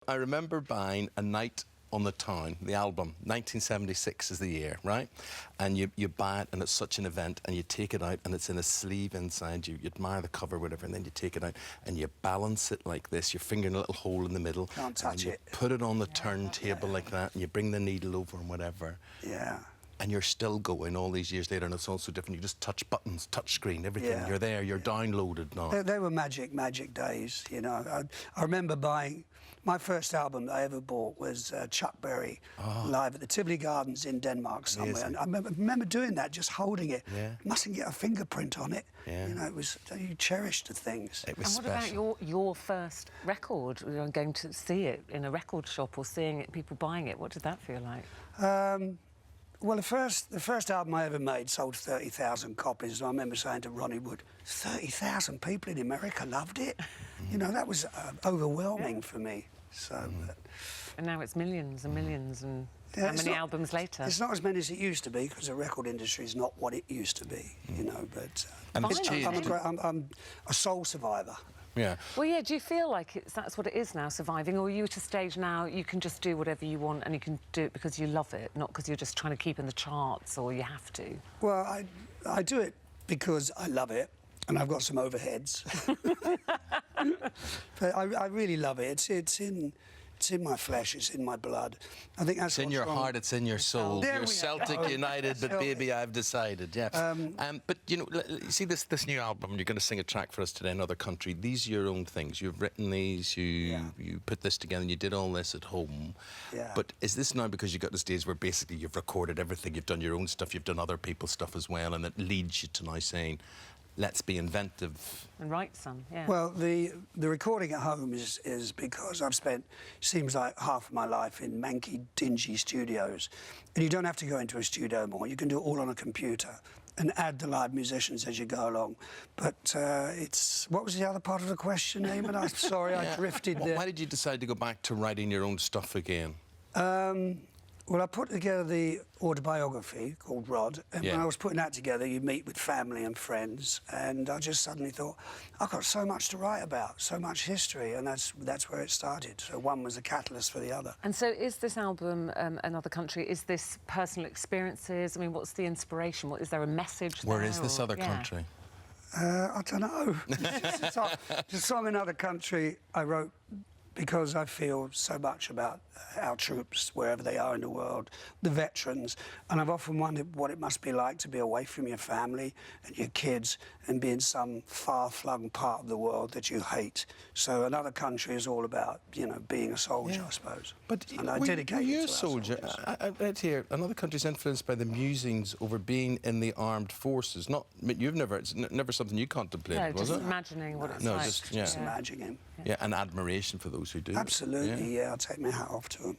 I remember buying A Night on the Town, the album. 1976 is the year, right? And you buy it, and it's such an event, and you take it out, and it's in a sleeve inside. You admire the cover, whatever, and then you take it out, and you balance it like this. Your finger in a little hole in the middle. Can't touch it. Put it on the turntable like that, and you bring the needle over and whatever. Yeah. And you're still going all these years later, and it's all so different. You just touch buttons, touch screen, everything. Yeah. You're there, you're downloaded now. They were magic days, you know. I remember buying... My first album I ever bought was Chuck Berry, live at the Tivoli Gardens in Denmark somewhere. And I remember doing that, just holding it. Yeah. Mustn't get a fingerprint on it. Yeah. You know, it was... You cherished the things. It was and what about your first record? You know, going to see it in a record shop or seeing it, people buying it? What did that feel like? Well, the first album I ever made sold 30,000 copies. And I remember saying to Ronnie Wood, 30,000 people in America loved it. You know, that was overwhelming for me. So, and now it's millions and millions, and how many albums later? It's not as many as it used to be, because the record industry is not what it used to be, you know, but... and it's changed. I'm a soul survivor. Yeah. Well, yeah, do you feel like that's what it is now, surviving, or are you at a stage now you can just do whatever you want and you can do it because you love it, not because you're just trying to keep in the charts or you have to? Well, I do it because I love it, and I've got some overheads. But I really love it. It's in my flesh, it's in my blood. I think that's it's in your heart, it's in your soul. There You're Celtic United, but baby, I've decided. Yeah. But you know, you see this new album. You're going to sing a track for us today, Another Country. These are your own things. You've written these. You put this together, and you did all this at home. Yeah. But is this now because you got this days where basically you've recorded everything, you've done your own stuff, you've done other people's stuff as well, and it leads you to now saying, let's be inventive. And write some, yeah. Well, the recording at home is because I've spent, seems like half of my life in manky, dingy studios. And you don't have to go into a studio more. You can do it all on a computer and add the live musicians as you go along. But it's... What was the other part of the question, Eamonn? I'm sorry, I drifted there. Why did you decide to go back to writing your own stuff again? Well, I put together the autobiography called Rod, and when I was putting that together, you meet with family and friends, and I just suddenly thought, I've got so much to write about, so much history, and that's where it started. So one was a catalyst for the other. And so is this album, Another Country, is this personal experiences? I mean, what's the inspiration? Is there a message there? Where is this other country? I don't know. The song Another Country I wrote because I feel so much about our troops, wherever they are in the world, the veterans, and I've often wondered what it must be like to be away from your family and your kids and be in some far-flung part of the world that you hate. So Another Country is all about, you know, being a soldier, I suppose. But and I dedicate it to a soldier. I read here, Another Country is influenced by the musings over being in the armed forces. Not, you've never, it's never something you contemplated, was it? No, just imagining what it's like. Just imagining. Yeah, and admiration for those who do. Absolutely, I'll take my hat off to them.